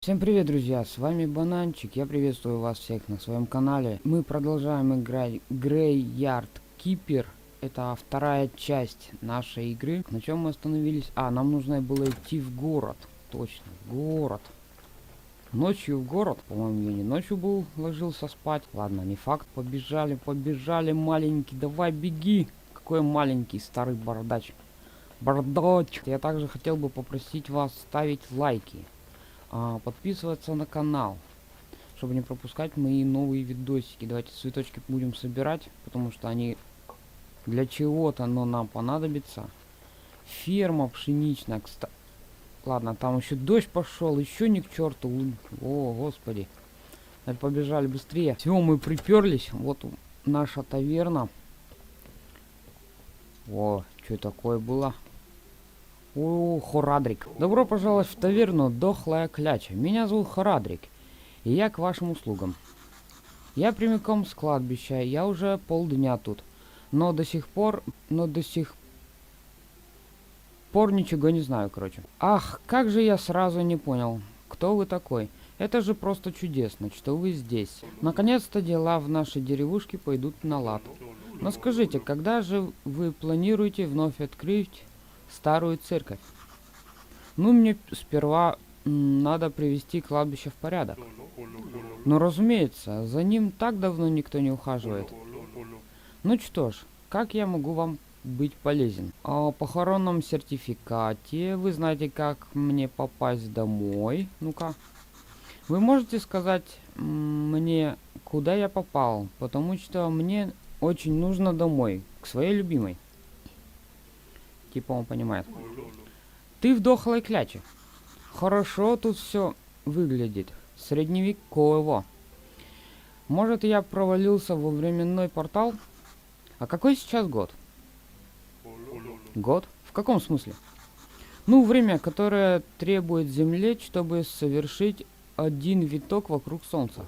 Всем привет, друзья, с вами Бананчик, я приветствую вас всех на своем канале. Мы продолжаем играть Graveyard Keeper, это вторая часть нашей игры. На чем мы остановились? Нам нужно было идти в город, точно, город. Ночью в город, по-моему, я не ночью был, ложился спать. Ладно, не факт, побежали, маленький, давай беги. Какой маленький, старый бородач. Бородач. Я также хотел бы попросить вас ставить лайки. Подписываться на канал, чтобы не пропускать мои новые видосики. Давайте цветочки будем собирать, потому что они для чего-то, но нам понадобится. Ферма пшеничная, кстати. Ладно, там еще дождь пошел, еще ни к черту. О, господи. Побежали быстрее. Все, мы приперлись. Вот наша таверна. О, что такое было? О, Хорадрик. Добро пожаловать в таверну Дохлая Кляча. Меня зовут Хорадрик, и я к вашим услугам. Я прямиком с кладбища, я уже полдня тут. Но до сих пор ничего не знаю, короче. Ах, как же я сразу не понял, кто вы такой. Это же просто чудесно, что вы здесь. Наконец-то дела в нашей деревушке пойдут на лад. Но скажите, когда же вы планируете вновь открыть старую церковь? Ну, мне сперва надо привести кладбище в порядок. Но, разумеется, за ним так давно никто не ухаживает. Ну что ж, как я могу вам быть полезен? О похоронном сертификате. Вы знаете, как мне попасть домой? Ну-ка. Вы можете сказать мне, куда я попал? Потому что мне очень нужно домой, к своей любимой. Типа он понимает. Ты в Дохлой Кляче. Хорошо тут все выглядит. Средневеково. Может, я провалился во временной портал? А какой сейчас год? Год? В каком смысле? Ну, время, которое требует Земле, чтобы совершить один виток вокруг Солнца.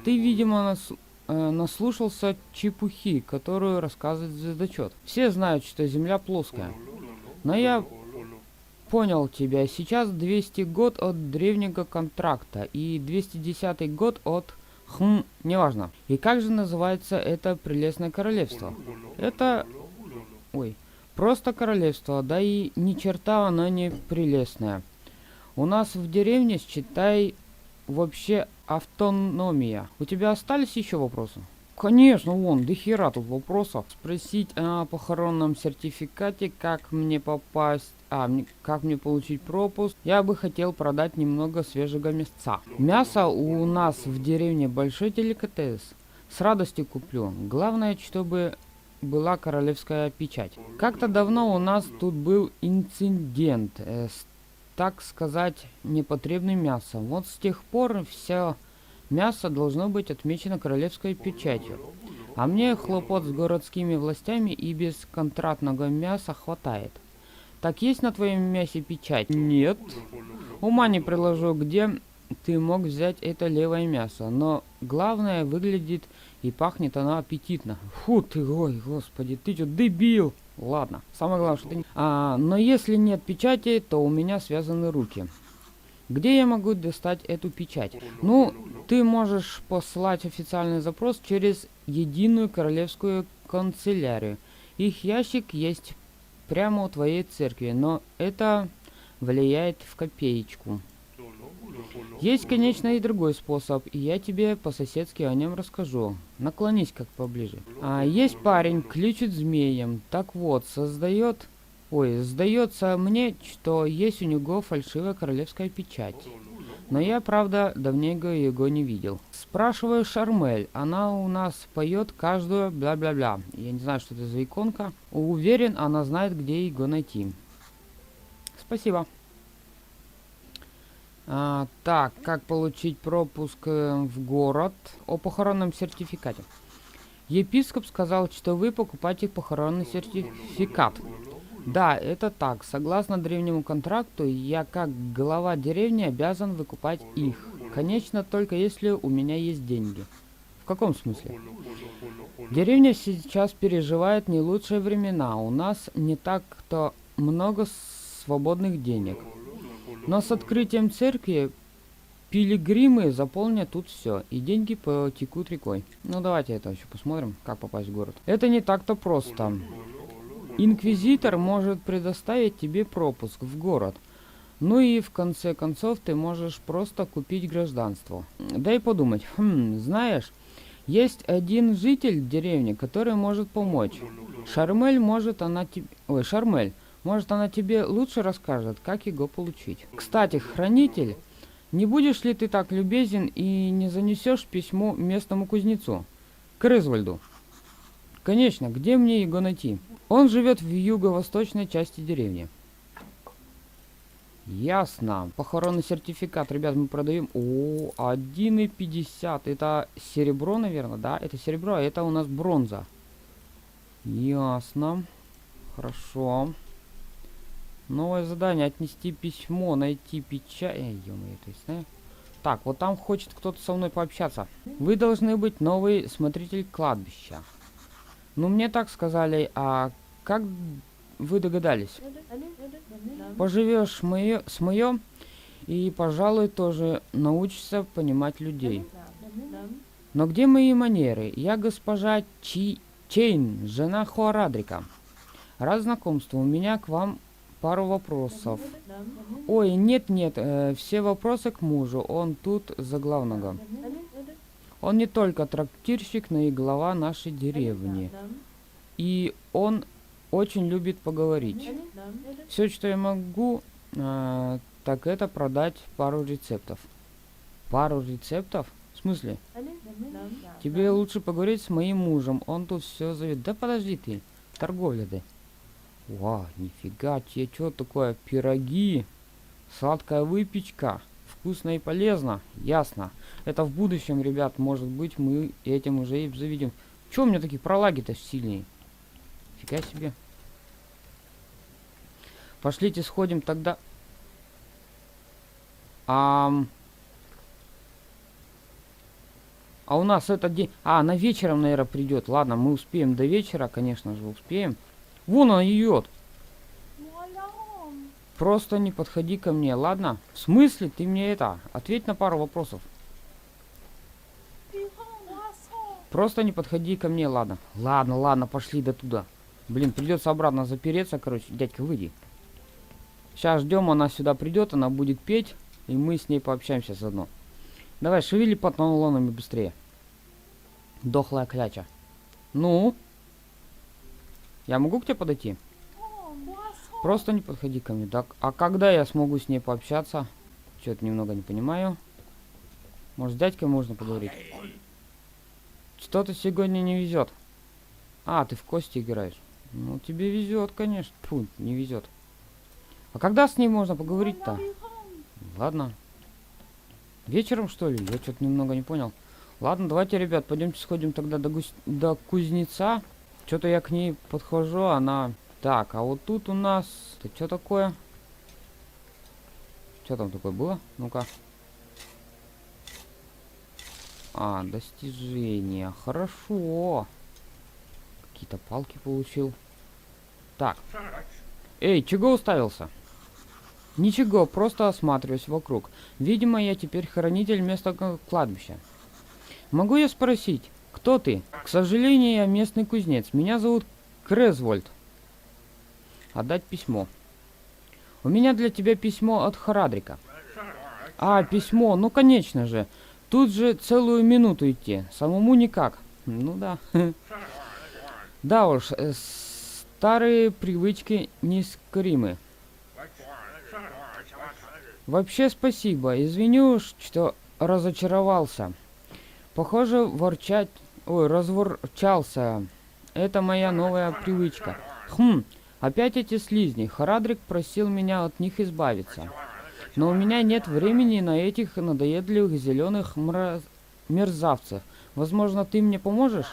Ты, видимо, наслушался чепухи, которую рассказывает звездочет. Все знают, что Земля плоская. Но я понял тебя. Сейчас 200 год от древнего контракта и 210 год от... неважно. И как же называется это прелестное королевство? Это... просто королевство, да и ни черта оно не прелестное. У нас в деревне, считай, вообще автономия. У тебя остались еще вопросы? Конечно, до хера тут вопросов. Спросить о похоронном сертификате, как мне попасть, как мне получить пропуск. Я бы хотел продать немного свежего мяса. Мясо у нас в деревне большой деликатес. С радостью куплю. Главное, чтобы была королевская печать. Как-то давно у нас тут был инцидент с, так сказать, непотребным мясом. Вот с тех пор все мясо должно быть отмечено королевской печатью. А мне хлопот с городскими властями и без контрактного мяса хватает. Так есть на твоем мясе печать? Нет. Ума не приложу, где ты мог взять это левое мясо. Но главное, выглядит и пахнет оно аппетитно. Фу ты, ой, господи, ты чё, дебил? Ладно, самое главное, что ты... но если нет печати, то у меня связаны руки. Где я могу достать эту печать? Ну, ты можешь послать официальный запрос через единую королевскую канцелярию. Их ящик есть прямо у твоей церкви, но это влияет в копеечку. Есть, конечно, и другой способ, и я тебе по-соседски о нем расскажу. Наклонись как поближе. Есть парень, кличут Змеем. Так вот, сдается мне, что есть у него фальшивая королевская печать. Но я, правда, давненько его не видел. Спрашиваю Шармель, она у нас поет каждую бла-бла-бла. Я не знаю, что это за иконка. Уверен, она знает, где его найти. Спасибо. Так, как получить пропуск в город? О похоронном сертификате. Епископ сказал, что вы покупаете похоронный сертификат. Да, это так. Согласно древнему контракту, я как глава деревни обязан выкупать их. Конечно, только если у меня есть деньги. В каком смысле? Деревня сейчас переживает не лучшие времена. У нас не так-то много свободных денег. Но с открытием церкви пилигримы заполнят тут все, и деньги потекут рекой. Ну давайте это еще посмотрим, как попасть в город. Это не так-то просто. Инквизитор может предоставить тебе пропуск в город. Ну и в конце концов ты можешь просто купить гражданство. Дай подумать. Знаешь, есть один житель деревни, который может помочь. Шармель, может она тебе лучше расскажет, как его получить. Кстати, хранитель, не будешь ли ты так любезен и не занесешь письмо местному кузнецу? Крызвальду. Конечно, где мне его найти? Он живет в юго-восточной части деревни. Ясно. Похоронный сертификат, ребят, мы продаем. О, 1,50. Это серебро, наверное, да? Это серебро, а это у нас бронза. Ясно. Хорошо. Новое задание. Отнести письмо, найти печать. Ё-моё, то есть, да? Так, вот там хочет кто-то со мной пообщаться. Вы должны быть новый смотритель кладбища. Ну, мне так сказали, а как вы догадались? Поживешь с моё и, пожалуй, тоже научишься понимать людей. Но где мои манеры? Я госпожа Чейн, жена Хоарадрика. Раз знакомство, у меня к вам пару вопросов. Ой, нет-нет, все вопросы к мужу, он тут за главного. Он не только трактирщик, но и глава нашей деревни. И он очень любит поговорить. Все, что я могу, так это продать пару рецептов. Пару рецептов? В смысле? Тебе лучше поговорить с моим мужем, он тут все зовет. Да подожди ты, торговля ты. Вау, нифига тебе, что такое? Пироги, сладкая выпечка, вкусно и полезно. Ясно. Это в будущем, ребят, может быть, мы этим уже и заведем. Че у меня такие пролаги-то сильные? Фига себе. Пошлите сходим тогда. А у нас этот день... на вечером, наверное, придет. Ладно, мы успеем до вечера, конечно же, успеем. Вон он идет. Просто не подходи ко мне, ладно? В смысле? Ты мне это... Ответь на пару вопросов. Просто не подходи ко мне, ладно? Ладно, пошли до туда. Блин, придется обратно запереться, короче. Дядька, выйди. Сейчас ждем, она сюда придет, она будет петь, и мы с ней пообщаемся заодно. Давай, шевели панталонами быстрее. Дохлая кляча. Ну? Я могу к тебе подойти? Просто не подходи ко мне. Так, а когда я смогу с ней пообщаться? Что-то немного не понимаю. Может, с дядькой можно поговорить? Что-то сегодня не везет. Ты в кости играешь. Ну, тебе везет, конечно. Фу, не везет. А когда с ней можно поговорить-то? Ладно. Вечером, что ли? Я что-то немного не понял. Ладно, давайте, ребят, пойдемте сходим тогда до кузнеца. Что-то я к ней подхожу, она... Так, а вот тут у нас... Это что такое? Что там такое было? Ну-ка. Достижения. Хорошо. Какие-то палки получил. Так. Эй, чего уставился? Ничего, просто осматриваюсь вокруг. Видимо, я теперь хранитель места кладбища. Могу я спросить, кто ты? К сожалению, я местный кузнец. Меня зовут Крезвольд. Отдать письмо. У меня для тебя письмо от Хоарадрика. Письмо, ну конечно же. Тут же целую минуту идти. Самому никак. Ну да. Да уж, старые привычки неискоримы. Вообще спасибо. Извини уж, что разочаровался. Похоже, разворчался. Это моя новая привычка. Опять эти слизни. Хоарадрик просил меня от них избавиться. Но у меня нет времени на этих надоедливых зеленых мерзавцев. Возможно, ты мне поможешь?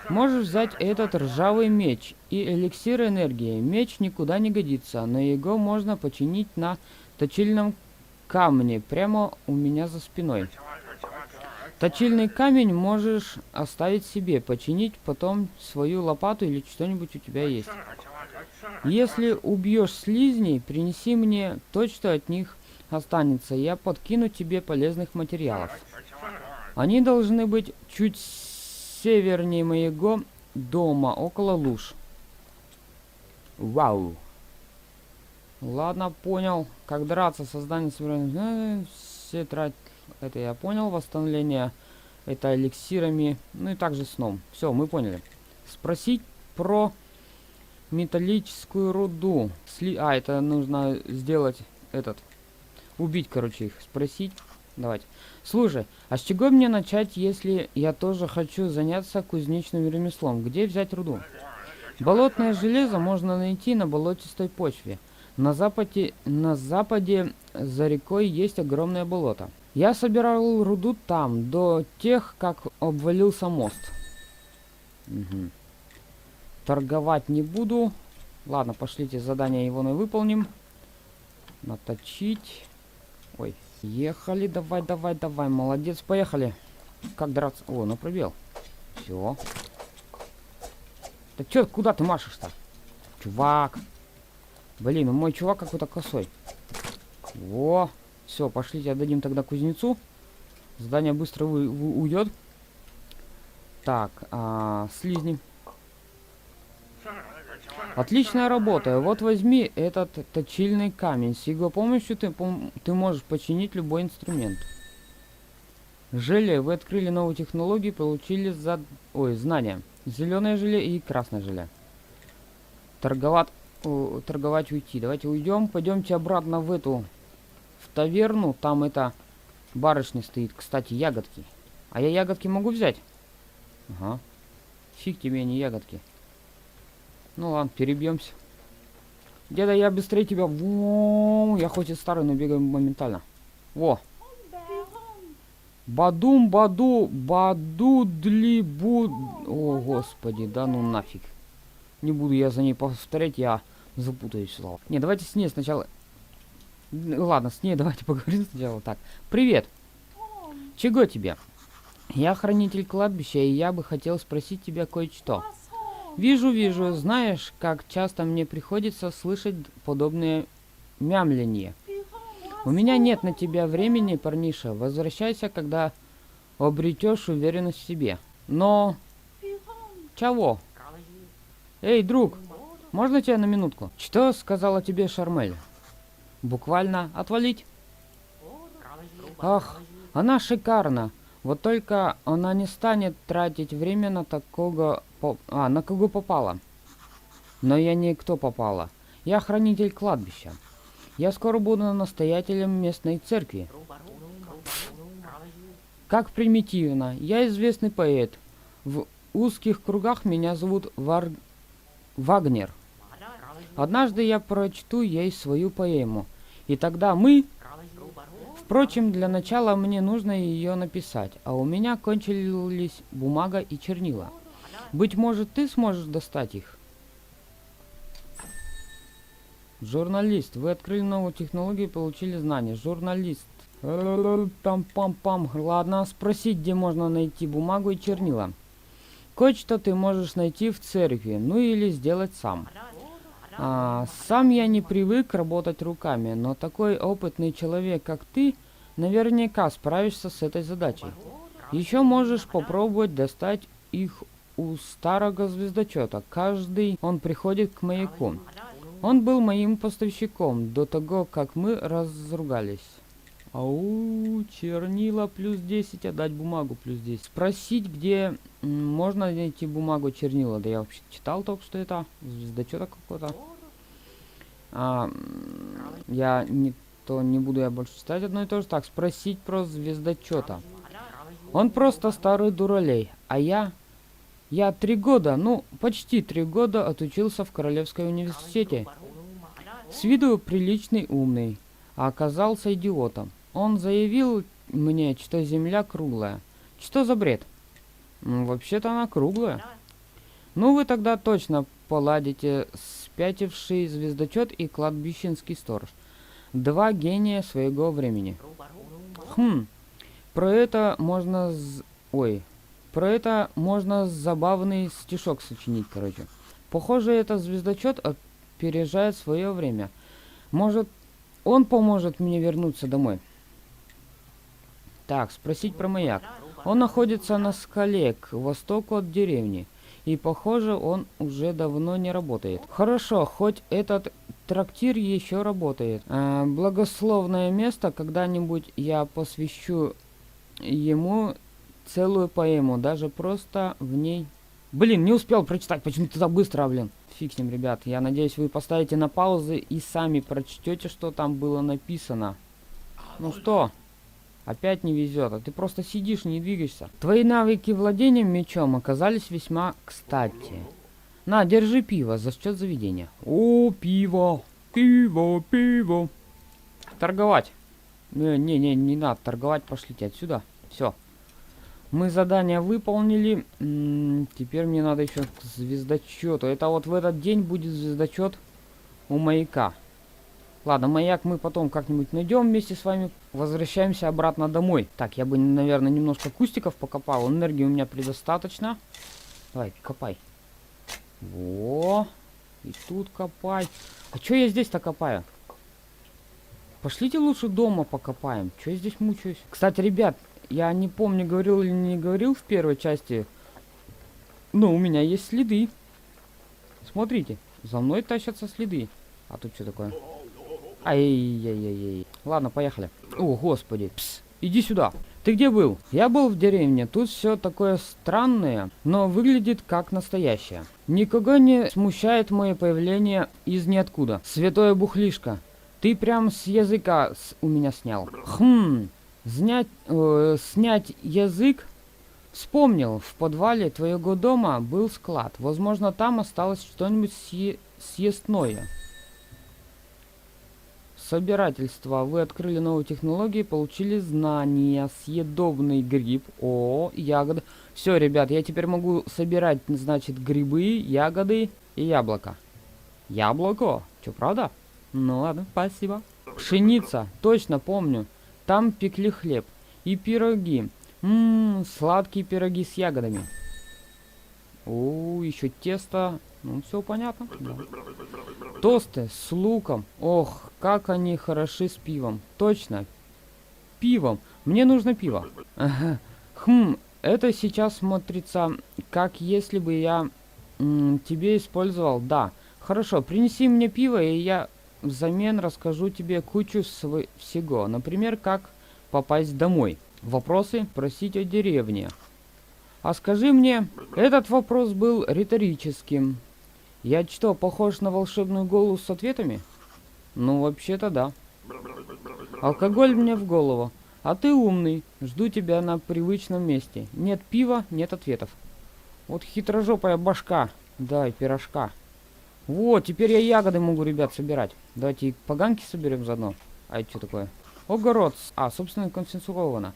Можешь взять этот ржавый меч и эликсир энергии. Меч никуда не годится, но его можно починить на точильном камне прямо у меня за спиной. Точильный камень можешь оставить себе, починить потом свою лопату или что-нибудь у тебя есть. Если убьешь слизней, принеси мне то, что от них останется, я подкину тебе полезных материалов. Они должны быть чуть севернее моего дома, около луж. Вау. Ладно, понял. Как драться, создание современных... Все тратят... Это я понял. Восстановление это эликсирами. Ну и также сном. Все, мы поняли. Спросить про металлическую руду. Это нужно сделать этот... Убить, короче, их. Спросить. Давайте. Слушай, а с чего мне начать, если я тоже хочу заняться кузнечным ремеслом? Где взять руду? Болотное железо можно найти на болотистой почве. На западе за рекой есть огромное болото. Я собирал руду там, до тех, как обвалился мост. Угу. Торговать не буду. Ладно, пошлите задание, его мы выполним. Наточить. Ой. Ехали, давай. Молодец, поехали. Как драться? О, на пробел. Все. Да чё, куда ты машешь-то? Чувак. Блин, мой чувак какой-то косой. Во. Все, пошлите, отдадим тогда кузнецу. Задание быстро уйдет. Так, слизни. Отличная работа. Вот возьми этот точильный камень. С его помощью ты можешь починить любой инструмент. Желе. Вы открыли новую технологию, получили знания. Зеленое желе и красное желе. Торговать уйти. Давайте уйдем. Пойдемте обратно в таверну. Там барышня стоит. Кстати, ягодки. А я ягодки могу взять? Ага. Фиг тебе, не ягодки. Ну ладно, перебьемся. Деда, я быстрее тебя. Во, я хоть и старый, но бегаю моментально. Во. Бадум, бадудли-буд. О, господи, да ну нафиг. Не буду я за ней повторять, я запутаюсь. Не, давайте с ней сначала... Ладно, с ней давайте поговорим сначала. Так, привет. Чего тебе? Я хранитель кладбища, и я бы хотел спросить тебя кое-что. Вижу. Знаешь, как часто мне приходится слышать подобные мямления. У меня нет на тебя времени, парниша. Возвращайся, когда обретешь уверенность в себе. Но... Чего? Эй, друг, можно тебя на минутку? Что сказала тебе Шармель? Буквально отвалить? Ах, она шикарна. Вот только она не станет тратить время на такого... на кого попала. Но я не кто попала. Я хранитель кладбища. Я скоро буду настоятелем местной церкви. Как примитивно. Я известный поэт. В узких кругах меня зовут Вагнер. Однажды я прочту ей свою поэму. И тогда мы... Впрочем, для начала мне нужно ее написать, а у меня кончились бумага и чернила. Быть может, ты сможешь достать их? Журналист. Вы открыли новую технологию и получили знания. Журналист. Пам-пам-пам. Ладно, спросить, где можно найти бумагу и чернила. Кое-что ты можешь найти в церкви, ну или сделать сам. Сам я не привык работать руками, но такой опытный человек, как ты, наверняка справишься с этой задачей. Еще можешь попробовать достать их у старого звездочета. Каждый он приходит к маяку. Он был моим поставщиком до того, как мы разругались. Ау, чернила плюс 10, отдать бумагу плюс 10. Спросить, где можно найти бумагу чернила. Да я вообще читал только что это. Звездочета какого-то. Я не буду я больше читать одно и то же. Так, спросить про звездочета. Он просто старый дуралей. А я 3 года, ну, почти 3 года отучился в Королевском университете. С виду приличный, умный, а оказался идиотом. Он заявил мне, что Земля круглая. Что за бред? Вообще-то она круглая. Ну, вы тогда точно поладите спятивший звездочет и кладбищенский сторож. 2 гения своего времени. Про это можно забавный стишок сочинить, короче. Похоже, этот звездочет опережает свое время. Может, Он поможет мне вернуться домой. Так, спросить про маяк. Он находится на скале к востоку от деревни. И, похоже, он уже давно не работает. Хорошо, хоть этот трактир еще работает. Благословное место, когда-нибудь я посвящу ему целую поэму. Даже просто в ней... Блин, не успел прочитать, почему-то так быстро, блин. Фиг с ним, ребят. Я надеюсь, вы поставите на паузу и сами прочтете, что там было написано. Ну что? Опять не везет, а ты просто сидишь, не двигаешься. Твои навыки владения мечом оказались весьма кстати. На, держи пиво за счет заведения. О, пиво, пиво, пиво. Торговать. Не надо торговать, пошлите отсюда. Все. Мы задание выполнили. Теперь мне надо еще к звездочету. Это вот в этот день будет звездочет у маяка. Ладно, маяк мы потом как-нибудь найдем вместе с вами. Возвращаемся обратно домой. Так, я бы, наверное, немножко кустиков покопал. Энергии у меня предостаточно. Давай, копай. Во. И тут копай. А что я здесь-то копаю? Пошлите лучше дома покопаем. Что я здесь мучаюсь? Кстати, ребят, я не помню, говорил или не говорил в первой части. Но у меня есть следы. Смотрите, за мной тащатся следы. А тут что такое? Ай-яй-яй-яй. Ладно, поехали. О, господи. Пс, иди сюда. Ты где был? Я был в деревне. Тут все такое странное, но выглядит как настоящее. Никого не смущает мое появление из ниоткуда. Святое бухлишко. Ты прям с языка у меня снял. Снять язык? Вспомнил, в подвале твоего дома был склад. Возможно, там осталось что-нибудь съестное. Собирательство. Вы открыли новые технологии, получили знания. Съедобный гриб. О, ягоды. Все, ребят, я теперь могу собирать, значит, грибы, ягоды и яблоко. Яблоко? Че, правда? Ну ладно, спасибо. Пшеница. Точно помню. Там пекли хлеб. И пироги. Сладкие пироги с ягодами. О, еще тесто. Ну, все понятно. Да. Тосты с луком. Ох, как они хороши с пивом. Точно. Пивом. Мне нужно пиво. Ага. Это сейчас смотрится, как если бы я тебе использовал. Да. Хорошо, принеси мне пиво, и я взамен расскажу тебе кучу всего. Например, как попасть домой. Вопросы? Просить о деревне. А скажи мне, этот вопрос был риторическим. Я что, похож на волшебную голову с ответами? Ну, вообще-то да. Алкоголь мне в голову. А ты умный. Жду тебя на привычном месте. Нет пива, нет ответов. Вот хитрожопая башка. Дай пирожка. Вот, теперь я ягоды могу, ребят, собирать. Давайте и поганки соберем заодно. А это что такое? Огород. Собственно, конфискованно.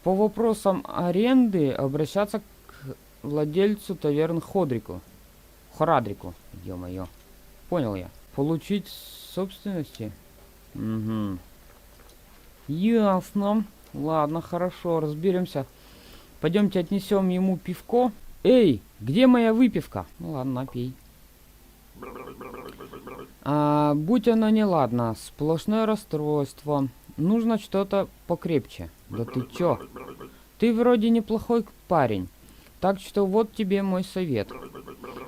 По вопросам аренды обращаться к владельцу таверн Ходрику. Хорадрику. Ё-моё. Понял я. Получить собственности? Угу. Ясно. Ладно, хорошо, разберемся. Пойдемте отнесем ему пивко. Эй, где моя выпивка? Ну ладно, напей. Будь оно неладно, сплошное расстройство. Нужно что-то покрепче. Да ты чё? Ты вроде неплохой парень. Так что вот тебе мой совет.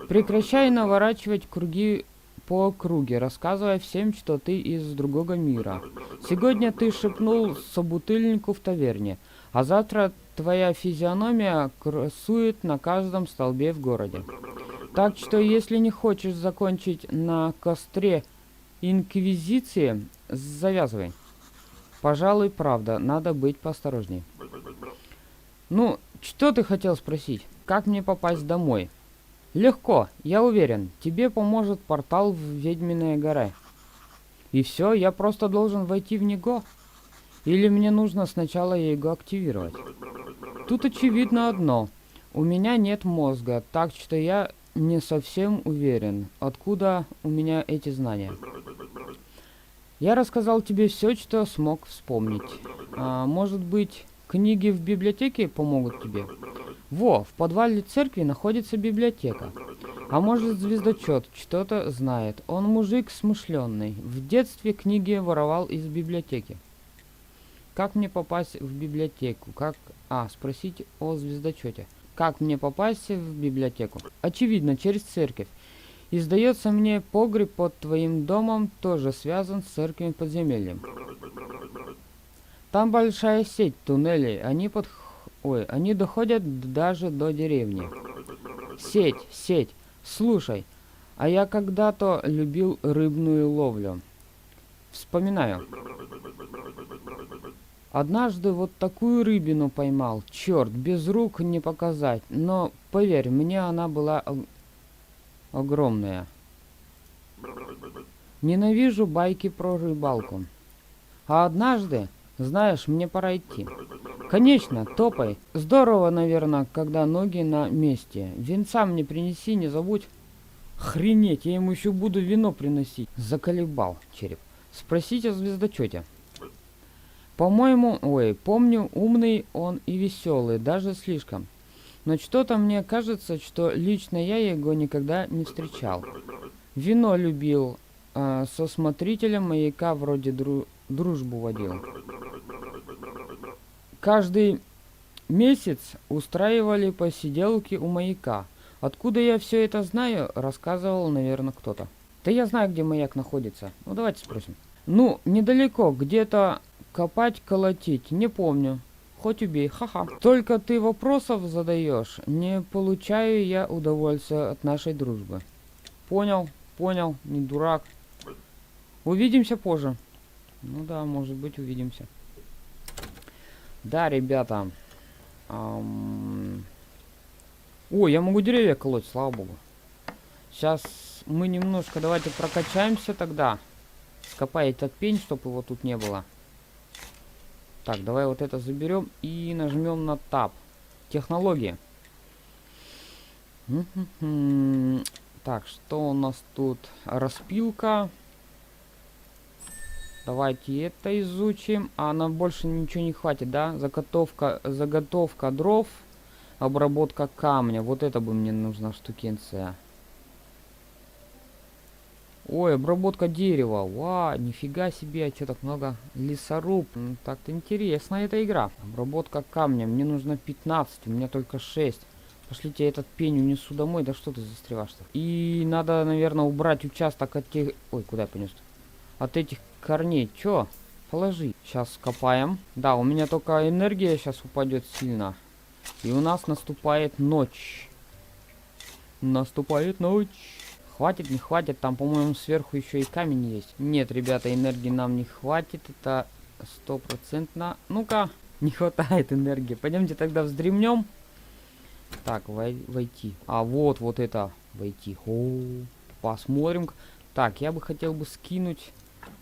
Прекращай наворачивать круги по округе, рассказывая всем, что ты из другого мира. Сегодня ты шепнул собутыльнику в таверне, а завтра твоя физиономия красует на каждом столбе в городе. Так что, если не хочешь закончить на костре инквизиции, завязывай. Пожалуй, правда, надо быть поосторожней. Ну, что ты хотел спросить? Как мне попасть домой? Легко, я уверен. Тебе поможет портал в Ведьминые горы. И все, я просто должен войти в него? Или мне нужно сначала его активировать? Тут очевидно одно. У меня нет мозга, так что я не совсем уверен, откуда у меня эти знания. Я рассказал тебе все, что смог вспомнить. Может быть, книги в библиотеке помогут тебе? Во, в подвале церкви находится библиотека. А может, звездочет что-то знает. Он мужик смышленный. В детстве книги воровал из библиотеки. Как мне попасть в библиотеку? Спросить о звездочете. Как мне попасть в библиотеку? Очевидно, через церковь. И сдается мне, погреб под твоим домом тоже связан с церковью подземельем. Там большая сеть туннелей, они доходят даже до деревни. Сеть. Слушай, а я когда-то любил рыбную ловлю. Вспоминаю. Однажды вот такую рыбину поймал. Черт, без рук не показать. Но, поверь, мне она была огромная. Ненавижу байки про рыбалку. А однажды, знаешь, мне пора идти. Конечно, топай. Здорово, наверное, когда ноги на месте. Винца мне принеси, не забудь. Охренеть, я ему еще буду вино приносить. Заколебал череп. Спросите о звездочете. Помню, умный он и веселый, даже слишком. Но что-то мне кажется, что лично я его никогда не встречал. Вино любил, со смотрителем маяка вроде дружбу водил. Каждый месяц устраивали посиделки у маяка. Откуда я все это знаю, рассказывал, наверное, кто-то. Да я знаю, где маяк находится. Ну, давайте спросим. Ну, недалеко, где-то копать-колотить, не помню. Хоть убей, ха-ха. Только ты вопросов задаешь, не получаю я удовольствия от нашей дружбы. Понял, не дурак. Увидимся позже. Ну да, может быть, увидимся. Да, ребята. Ой, я могу деревья колоть, слава богу. Сейчас мы немножко, давайте прокачаемся тогда. Скопай этот пень, чтобы его тут не было. Так, давай вот это заберем и нажмем на Tab. Технологии. Так, что у нас тут? Распилка. Давайте это изучим. А нам больше ничего не хватит, да? Заготовка дров. Обработка камня. Вот это бы мне нужна штукенция. Ой, обработка дерева. Вау, нифига себе, а что так много? Лесоруб. Так-то интересная эта игра. Обработка камня. Мне нужно 15, у меня только 6. Пошлите, этот пень унесу домой. Да что ты застреваешь-то? И надо, наверное, убрать участок от тех... Ой, куда я понес-то? От этих корней. Чё? Положи. Сейчас скопаем. Да, у меня только энергия сейчас упадет сильно. И у нас наступает ночь. Наступает ночь. Хватит, не хватит, там, по-моему, сверху еще и камень есть. Нет, ребята, энергии нам не хватит, это 100%. Ну-ка, не хватает энергии. Пойдемте тогда вздремнем. Так, войти. А вот это, войти. Посмотрим. Так, я бы хотел бы скинуть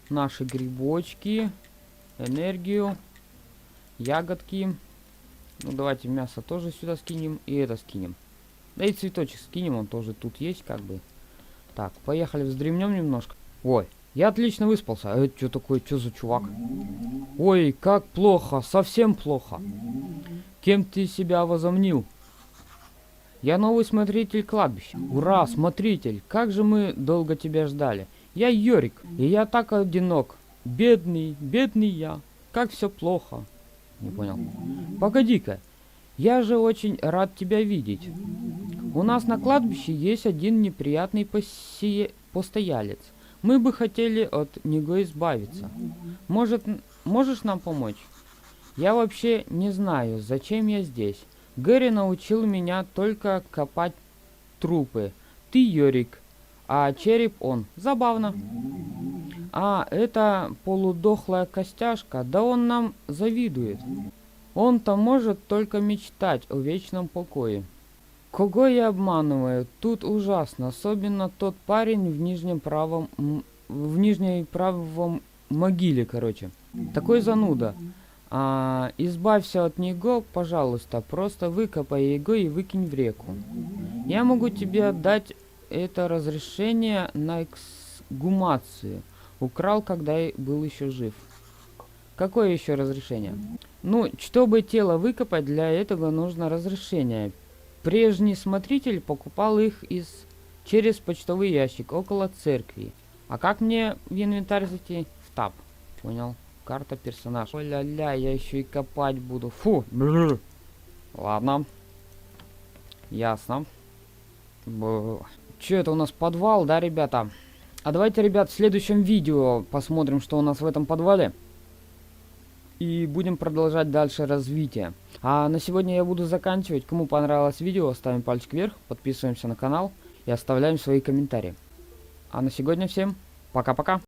наши грибочки, энергию, ягодки. Ну, давайте мясо тоже сюда скинем, и это скинем. Да и цветочек скинем, он тоже тут есть, как бы. Так, поехали, вздремнем немножко. Ой, я отлично выспался. А это что такое? Что за чувак? Ой, как плохо, совсем плохо. Кем ты себя возомнил? Я новый смотритель кладбища. Ура, смотритель, как же мы долго тебя ждали. Я Йорик, и я так одинок. Бедный я. Как все плохо. Не понял. Погоди-ка, я же очень рад тебя видеть. У нас на кладбище есть один неприятный постоялец. Мы бы хотели от него избавиться. Можешь нам помочь? Я вообще не знаю, зачем я здесь. Гэри научил меня только копать трупы. Ты Йорик, а череп он. Забавно. А, это полудохлая костяшка, да он нам завидует. Он-то может только мечтать о вечном покое. Кого я обманываю? Тут ужасно. Особенно тот парень в нижней правом могиле, короче. Такой зануда. Избавься от него, пожалуйста. Просто выкопай его и выкинь в реку. Я могу тебе отдать это разрешение на эксгумацию. Украл, когда я был еще жив. Какое еще разрешение? Ну, чтобы тело выкопать, для этого нужно разрешение. Прежний смотритель покупал их из через почтовый ящик около церкви. А как мне в инвентарь зайти? В таб. Понял. Карта персонаж. Ой-ля-ля, я еще и копать буду. Фу. Бррр. Ладно. Ясно. Че это у нас подвал, да, ребята? А давайте, ребят, в следующем видео посмотрим, что у нас в этом подвале. И будем продолжать дальше развитие. А на сегодня я буду заканчивать. Кому понравилось видео, ставим пальчик вверх, подписываемся на канал и оставляем свои комментарии. А на сегодня всем пока-пока.